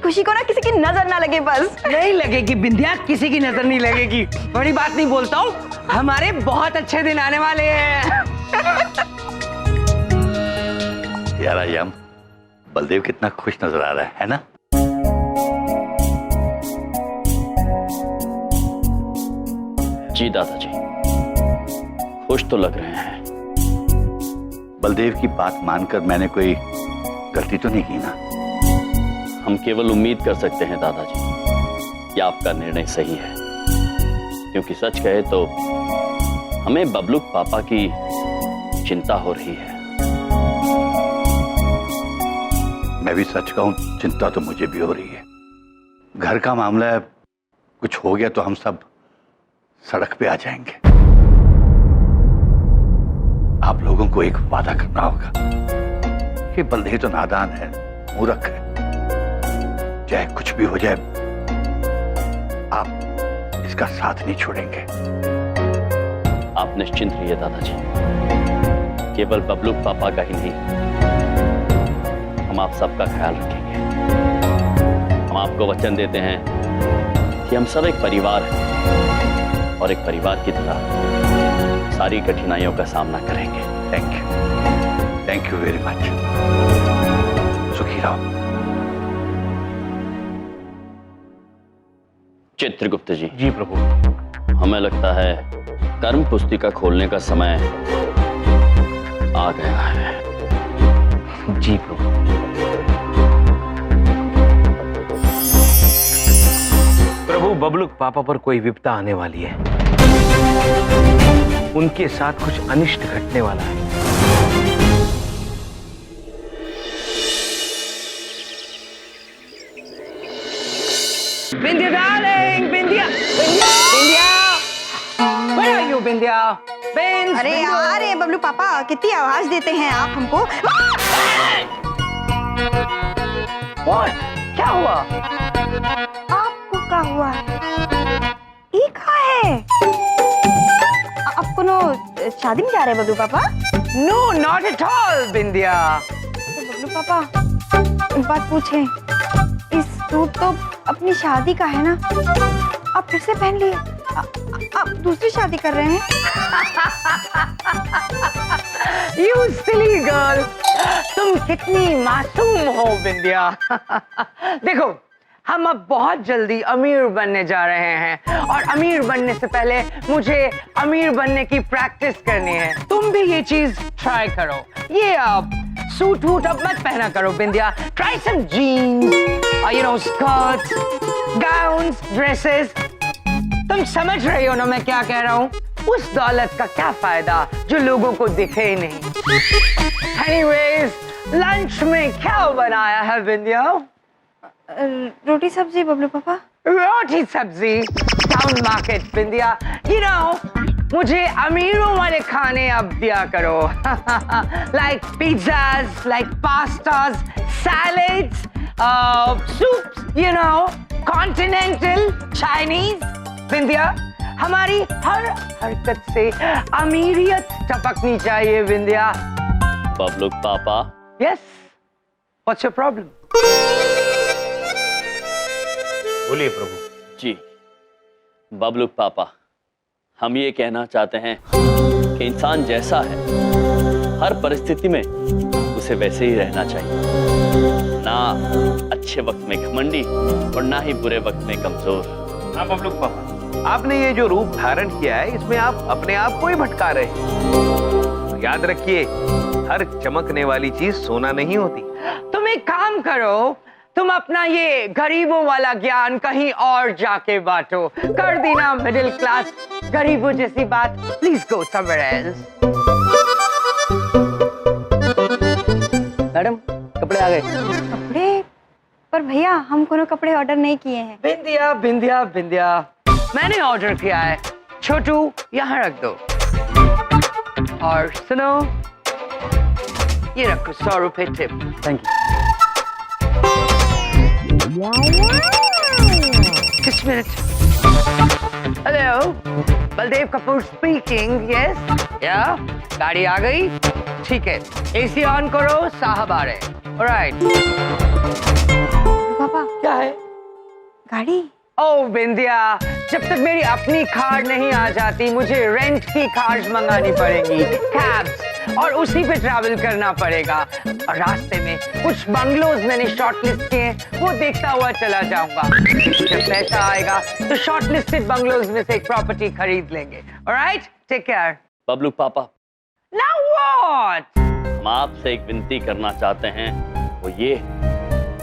खुशी को ना किसी की नजर ना लगे बस। नहीं लगेगी बिंदिया, किसी की नजर नहीं लगेगी। बड़ी बात नहीं बोलता हूँ, हमारे बहुत अच्छे दिन आने वाले हैं। यार आयाम, बलदेव कितना खुश नजर आ रहा है ना? जी दादाजी, खुश तो लग रहे हैं। बलदेव की बात मानकर मैंने कोई गलती तो नहीं की ना? हम केवल उम्मीद कर सकते हैं दादाजी कि आपका निर्णय सही है, क्योंकि सच कहे तो हमें बबलू पापा की चिंता हो रही है। मैं भी सच कहूं, चिंता तो मुझे भी हो रही है। घर का मामला है, कुछ हो गया तो हम सब सड़क पे आ जाएंगे। आप लोगों को एक वादा करना होगा कि बलदेव तो नादान है, मूर्ख है, चाहे कुछ भी हो जाए आप इसका साथ नहीं छोड़ेंगे। आप निश्चिंत रहिए दादाजी, केवल बबलू पापा का ही नहीं, हम आप सबका ख्याल रखेंगे। हम आपको वचन देते हैं कि हम सब एक परिवार हैं और एक परिवार की तरह सारी कठिनाइयों का सामना करेंगे। Thank you very much. सुखी रहो। चित्रगुप्त जी। जी प्रभु। हमें लगता है कर्म पुस्तिका खोलने का समय आ गया है। जी प्रभु। प्रभु, बबलू पापा पर कोई विपदा आने वाली है। उनके साथ कुछ अनिष्ट घटने वाला है। Bindiya darling, Bindiya, Bindiya, Bindiya, where are you, Bindiya? बिंस, अरे बिंदु। आ रहे हैं बबलू पापा, कितनी आवाज देते हैं आप हमको। What? क्या हुआ? आपको क्या हुआ है? ये कहाँ है? आप कोनो शादी में जा रहे हैं बबलू पापा? No, not at all, बिंदिया। बबलू पापा एक बात पूछें, इस सूट तो अपनी शादी का है ना, आप फिर से पहन लिए? आप दूसरी शादी कर रहे हैं? You silly girl, तुम कितनी मासूम हो बिंदिया। देखो, हम अब बहुत जल्दी अमीर बनने जा रहे हैं और अमीर बनने से पहले मुझे अमीर बनने की प्रैक्टिस करनी है। तुम भी ये चीज ट्राई करो। ये अब सूट वूट अब मत पहना करो Bindiya. Try some jeans, you know, skirts, gowns, dresses। तुम समझ रही हो ना मैं क्या कह रहा हूँ? उस दौलत का क्या फायदा जो लोगों को दिखे ही नहीं। Anyways, लंच में क्या बनाया है बिंदिया? रोटी सब्जी बबलू पापा। रोटी सब्जी, town market Bindiya. You know, मुझे अमीरों वाले खाने अब दिया करो। Like pizzas, like pastas, salads, soups, you know, continental, Chinese। बिंदिया, हमारी हर हरकत से अमीरियत टपकनी चाहिए बिंदिया। बबलू पापा। Yes, what's your problem? बोलिए प्रभु। जी बबलू पापा, हम ये कहना चाहते हैं कि इंसान जैसा है हर परिस्थिति में उसे वैसे ही रहना चाहिए, ना अच्छे वक्त में घमंडी और ना ही बुरे वक्त में कमजोर। हाँ बबलू पापा, आपने ये जो रूप धारण किया है इसमें आप अपने आप को ही भटका रहे हैं। याद रखिए, हर चमकने वाली चीज सोना नहीं होती। तुम एक काम करो, तुम अपना ये गरीबों वाला ज्ञान कहीं और जाके बांटो। कर देना मिडिल क्लास गरीबों जैसी बात। Please go somewhere else. Madam, कपड़े आ गए। कपड़े? पर भैया हम कोनो कपड़े ऑर्डर नहीं किए हैं। बिंदिया, बिंदिया, बिंदिया, मैंने ऑर्डर किया है। छोटू यहाँ रख दो। और सुनो, ये रखो 100 रुपए tip. Thank you. Just a minute. Hello, Baldev Kapoor speaking. Yes? Yeah? गाड़ी आ गई? ठीक है। AC ऑन करो, साहब आ रहे। Alright. पापा क्या है? गाड़ी? ओ बिंदिया, जब तक मेरी अपनी कार नहीं आ जाती मुझे रेंट की कार्स मंगानी पड़ेंगी, कैब्स, और उसी पे ट्रैवल करना पड़ेगा। और रास्ते में कुछ बंगलोज मैंने शॉर्टलिस्ट किए, वो देखता हुआ चला जाऊंगा। जब पैसा आएगा तो शॉर्टलिस्टेड बंगलोज में से एक प्रॉपर्टी खरीद लेंगे। Alright, take care. बबलू पापा, नाउ व्हाट? हम आपसे एक विनती करना चाहते हैं, वो ये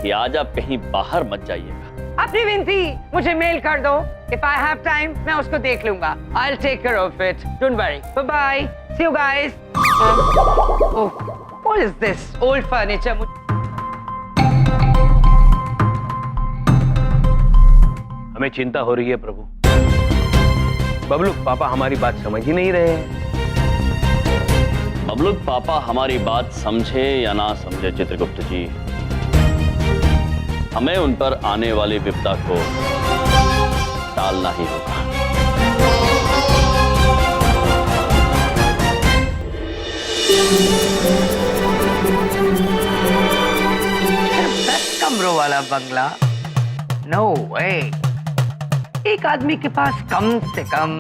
कि आज आप कहीं बाहर मत जाइएगा। अपनी विनती मुझे मेल कर दो। If I have time, मैं उसको देख लूंगा। I'll take care of it. Don't worry. Bye bye. See you guys. Oh, what is this? Old furniture. हमें चिंता हो रही है प्रभु। बबलू पापा हमारी बात समझ ही नहीं रहे हैं। बबलू पापा हमारी बात समझे या ना समझे चित्रगुप्त जी, हमें उन पर आने वाली विपदा को टालना ही होगा। 10 कमरों वाला बंगला? नो वे। एक आदमी के पास कम से कम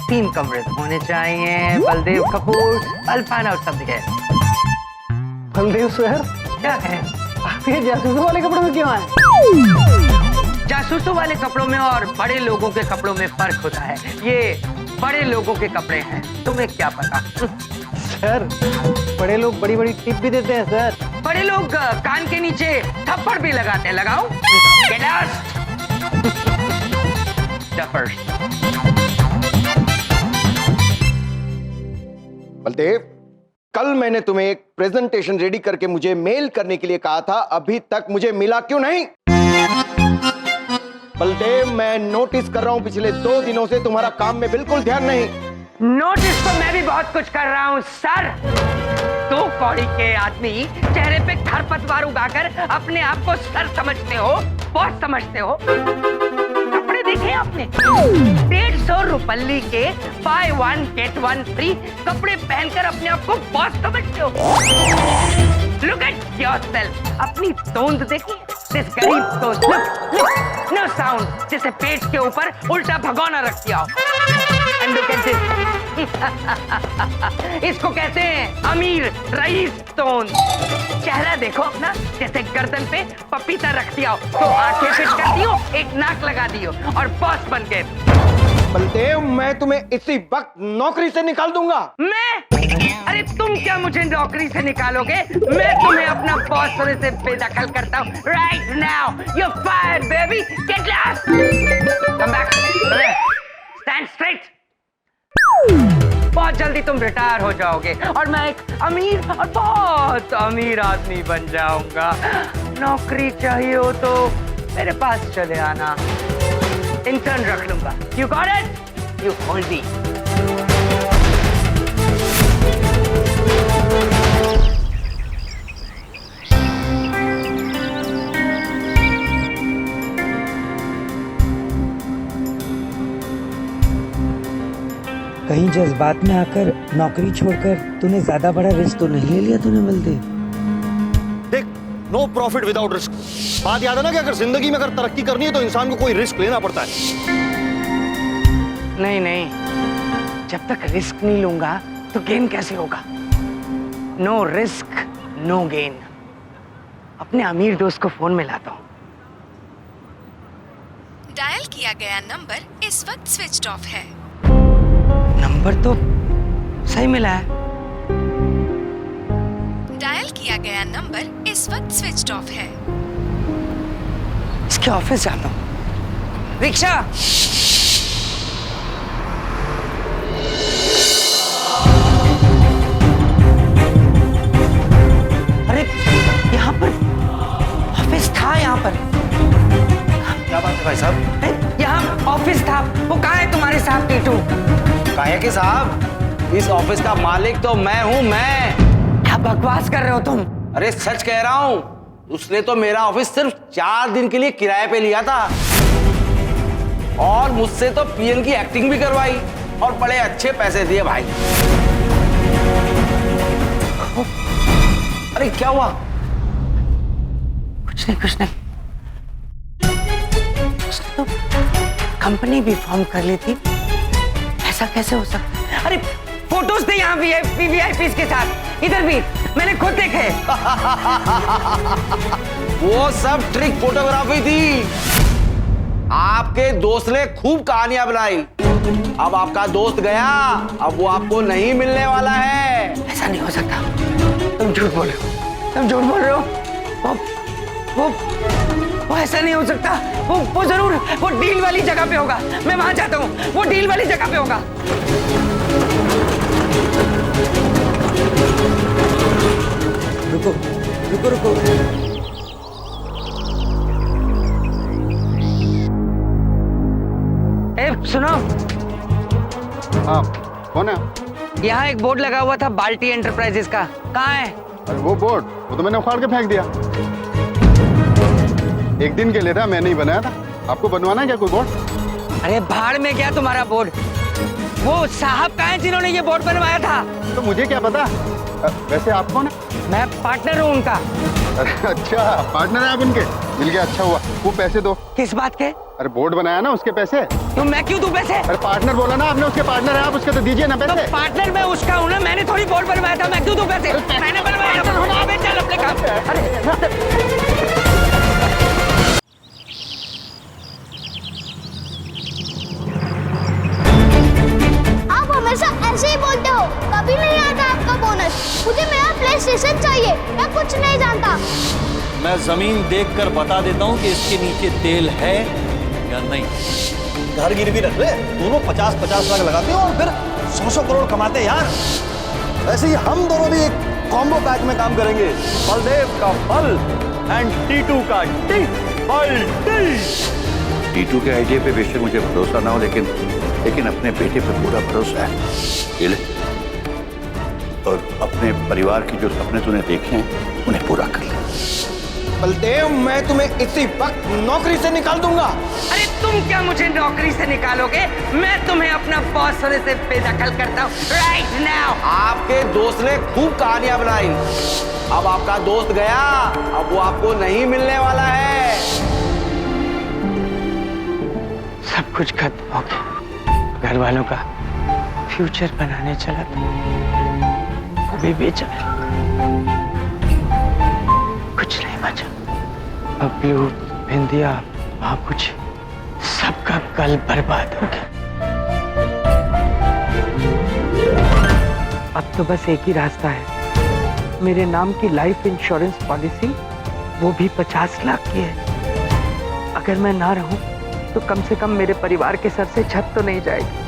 3 कमरे होने चाहिए। बलदेव कपूर, अल्फाना और सब है। बलदेव सर, क्या है? आप ये जासूसों वाले कपड़ों में क्यों आए? जासूसों वाले कपड़ों में और बड़े लोगों के कपड़ों में फर्क होता है। ये बड़े लोगों के कपड़े हैं, तुम्हें क्या पता? सर, बड़े लोग बड़ी बड़ी टिप भी देते हैं सर। बड़े लोग कान के नीचे थप्पड़ भी लगाते हैं। लगाओ। Get lost. Duffers. बलदेव, कल मैंने तुम्हें एक प्रेजेंटेशन रेडी करके मुझे मेल करने के लिए कहा था, अभी तक मुझे मिला क्यों नहीं? बलदेव, मैं नोटिस कर रहा हूं पिछले 2 दिनों से तुम्हारा काम में बिल्कुल ध्यान नहीं। नोटिस तो मैं भी बहुत कुछ कर रहा हूँ सर। 2 कौड़ी के आदमी चेहरे पे खरपतवार उगाकर अपने आप को सर समझते हो, बॉस समझते हो। कपड़े देखे आपने? 150 रुपये के buy 1 get 1 free कपड़े पहनकर अपने आप को बॉस समझते हो। Look at yourself. अपनी तोंद देखिए, जिस गरीब तोंद। Look, no sound, जैसे पेट के ऊपर उल्टा भगोना रख दिया हो। And look at this. इसको कहते हैं अमीर रईस तोंद। चेहरा देखो अपना, जैसे गर्दन पे पपीता रख दिया हो, तो आंखें फिट कर दियो, एक नाक लगा दियो और बॉस बन गए। बलदेव, मैं तुम्हें इसी वक्त नौकरी से निकाल दूंगा। मैं? अरे तुम क्या मुझे नौकरी से निकालोगे? मैं तुम्हें अपना बॉस होने से बेदखल करता हूँ। Right now, you're fired, baby. Get lost. Come back. Stand straight. बहुत जल्दी तुम रिटायर हो जाओगे और मैं एक अमीर और बहुत अमीर आदमी बन जाऊंगा। नौकरी चाहिए हो तो मेरे पास चले आना, इंटर्न रख लूंगा। You got it? You hold me. कहीं जज्बात में आकर नौकरी छोड़कर तूने ज्यादा बड़ा रिस्क तो नहीं ले लिया तूने बलदेव? देख, नो प्रॉफिट विदाउट रिस्क। बात याद है ना कि अगर जिंदगी में अगर तरक्की करनी है तो इंसान को कोई रिस्क लेना पड़ता है। नहीं नहीं, जब तक रिस्क नहीं लूंगा तो गेन कैसे होगा? No risk no gain. अपने अमीर दोस्त को फोन मिलाता हूँ। डायल किया गया नंबर इस वक्त स्विच ऑफ है। नंबर तो सही मिला है। डायल किया गया नंबर इस वक्त स्विच ऑफ है। इसके ऑफिस जाता हूँ। रिक्शा। अरे यहाँ पर ऑफिस था, यहाँ पर। क्या बात है भाई साहब? यहाँ ऑफिस था, वो कहाँ है तुम्हारे साहब टीटू? काहे के साहब, इस ऑफिस का मालिक तो मैं हूँ, मैं। क्या बकवास कर रहे हो तुम? अरे सच कह रहा हूँ, उसने तो मेरा ऑफिस सिर्फ 4 दिन के लिए किराए पे लिया था और मुझसे तो पीएन की एक्टिंग भी करवाई और बड़े अच्छे पैसे दिए भाई। अरे क्या हुआ? कुछ नहीं कुछ नहीं। उसने तो कंपनी भी फॉर्म कर ली थी। ऐसा कैसे हो सकता है? अरे फोटोज थे यहाँ वीआईपी के साथ, इधर भी मैंने खुद देखे। वो सब ट्रिक फोटोग्राफी थी। आपके दोस्त ने खूब कहानियां बनाई। अब आपका दोस्त गया, अब वो आपको नहीं मिलने वाला है। ऐसा नहीं हो सकता, तुम झूठ बोल रहे हो, तुम झूठ बोल रहे हो। वो ऐसा नहीं हो सकता। वो जरूर वो डील वाली जगह पे होगा। मैं वहां जाता हूँ, वो डील वाली जगह पे होगा। रुको रुको रुको। ए सुनो, हाँ कौन है? यहाँ एक बोर्ड लगा हुआ था बाल्टी एंटरप्राइजेस का, कहाँ है? अरे वो बोर्ड, वो तो मैंने उखाड़ के फेंक दिया। एक दिन के लिए था, मैं नहीं बनाया था। आपको बनवाना है क्या कोई बोर्ड? अरे भाड़ में क्या तुम्हारा बोर्ड? वो साहब कहाँ हैं जिन्होंने ये बोर्ड बनवाया था? तो मुझे क्या पता। वैसे आप कौन है? मैं पार्टनर हूँ उनका। अरे अच्छा, पार्टनर है आप उनके? मिल गया, अच्छा हुआ। वो पैसे दो। किस बात के? अरे बोर्ड बनाया ना, उसके पैसे। तो मैं क्यों दूं पैसे? अरे पार्टनर बोला ना आपने, उसके पार्टनर है आप, उसके तो दीजिए ना तो पैसे। पार्टनर मैं उसका हूँ ना, मैंने थोड़ी बोर्ड बनवाया था, मैं क्यों दूं पैसे? मैंने बनवाया था। अबे चल अपने काम। अरे आप हमेशा ऐसे ही बोलते हो, कभी नहीं आता आपका बोनस। मुझे मेरा प्ले स्टेशन चाहिए, मैं कुछ नहीं जानता। मैं जमीन देखकर बता देता हूँ कि इसके नीचे तेल है या नहीं। घर गिरवी रख ले, दोनों 50-50 लाख लगाते हो और फिर 100 करोड़ कमाते हैं यार। वैसे ही हम दोनों भी एक कॉम्बो पैक में काम करेंगे। बलदेव का बल एंड टीटू का टी। टीटू के आइडिया पे बेशक मुझे भरोसा ना हो, लेकिन अपने बेटे पे पूरा भरोसा है। ये ले, और अपने परिवार के जो सपने तूने देखे हैं उन्हें पूरा कर ले। बलदेव, मैं तुम्हें इसी वक्त नौकरी से निकाल दूंगा। अरे तुम क्या मुझे नौकरी से निकालोगे? मैं तुम्हें अपना बॉस होने से बेदखल करता हूँ राइट नाउ। आपके दोस्त ने खूब कहानियां बनाई। अब आपका दोस्त गया, अब वो आपको नहीं मिलने वाला है। सब कुछ खत्म हो गया। घर वालों का फ्यूचर बनाने चला था, वो भी बेचा। कुछ नहीं बचा। बबलू, बिंदिया, बाबूजी, सबका कल बर्बाद हो गया। अब तो बस एक ही रास्ता है, मेरे नाम की लाइफ इंश्योरेंस पॉलिसी, वो भी 50 लाख की है। अगर मैं ना रहूं तो कम से कम मेरे परिवार के सर से छत तो नहीं जाएगी।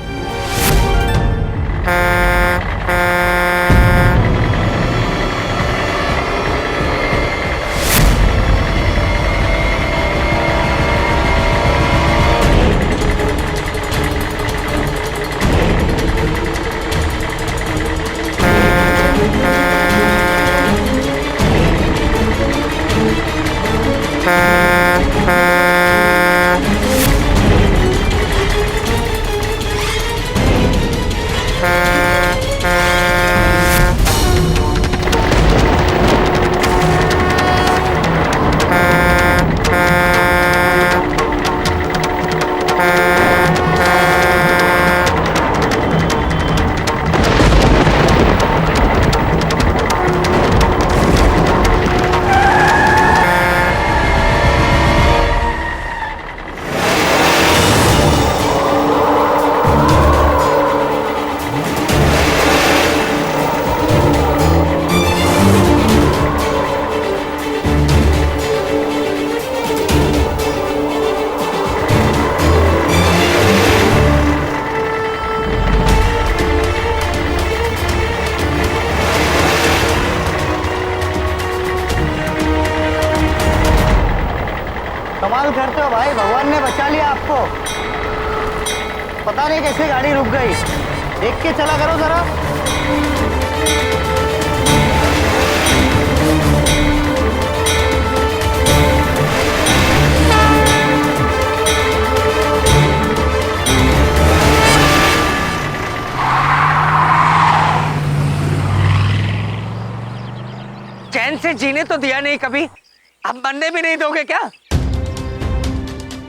कमाल करते हो भाई, भगवान ने बचा लिया आपको। पता नहीं कैसे गाड़ी रुक गई। देख के चला करो जरा। चैन से जीने तो दिया नहीं कभी, अब मरने भी नहीं दोगे क्या?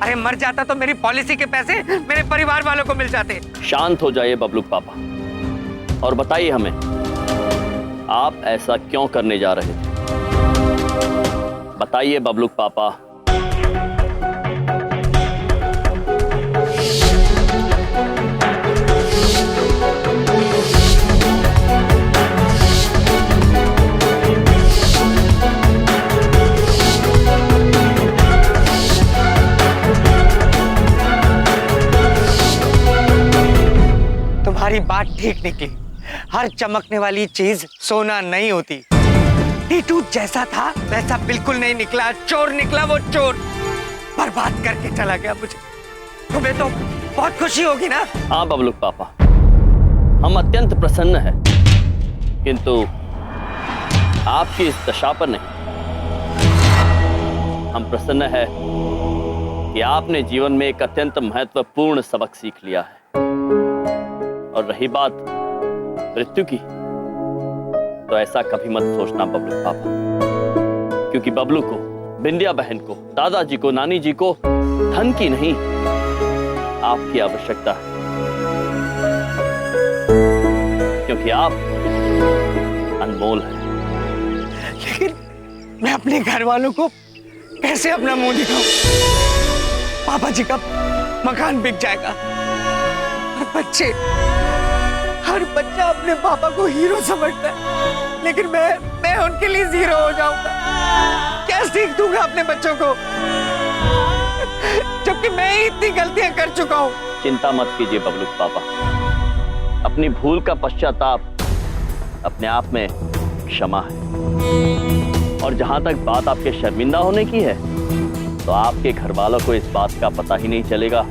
अरे मर जाता तो मेरी पॉलिसी के पैसे मेरे परिवार वालों को मिल जाते। शांत हो जाइए बबलू पापा और बताइए हमें, आप ऐसा क्यों करने जा रहे थे? बताइए बबलू पापा। तुम्हारी बात ठीक निकली। हर चमकने वाली चीज सोना नहीं होती। टीटू जैसा था वैसा बिल्कुल नहीं निकला, चोर निकला वो चोर। बर्बाद करके चला गया मुझे। तुम्हें तो बहुत खुशी होगी ना? हाँ बबलू पापा, हम अत्यंत प्रसन्न हैं, किंतु आपकी इस दशा पर नहीं। हम प्रसन्न हैं कि आपने जीवन में एक अत्यंत महत्वपूर्ण सबक सीख लिया है। और रही बात मृत्यु की, तो ऐसा कभी मत सोचना बबलू पापा, क्योंकि बबलू को, बिंदिया बहन को, दादाजी को, नानी जी को धन की नहीं, आपकी आवश्यकता है, क्योंकि आप अनमोल हैं। लेकिन मैं अपने घर वालों को कैसे अपना मुंह दिखाऊं? पापा जी का मकान बिक जाएगा और हर बच्चा अपने पापा को हीरो समझता है, लेकिन मैं उनके लिए जीरो हो जाऊंगा। क्या सीख दूंगा अपने बच्चों को, जबकि मैं ही इतनी गलतियां कर चुका हूं? चिंता मत कीजिए बबलू पापा, अपनी भूल का पश्चाताप अपने आप में क्षमा है। और जहां तक बात आपके शर्मिंदा होने की है, तो आपके घर वालों को इस बात का पता ही नहीं चलेगा,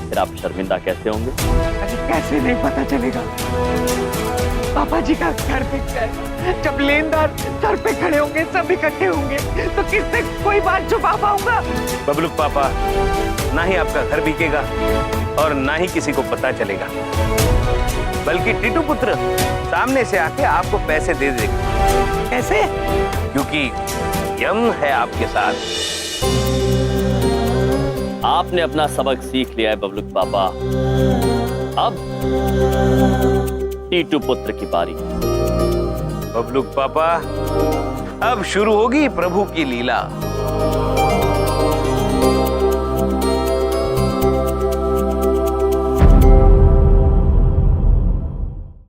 फिर आप शर्मिंदा कैसे होंगे? अरे कैसे नहीं पता चलेगा? पापा जी का घर बिक जाए, जब लेनदार सर पे खड़े होंगे, सब इकट्ठे होंगे, तो किससे कोई बात छुपा पाऊंगा? बबलू पापा, ना ही आपका घर बिकेगा और ना ही किसी को पता चलेगा, बल्कि टीटू पुत्र सामने से आके आपको पैसे दे देगा। कैसे? क्योंकि यम है आपके साथ। आपने अपना सबक सीख लिया है बबलू पापा। अब टीटू पुत्र की बारी। बबलू पापा, अब शुरू होगी प्रभु की लीला।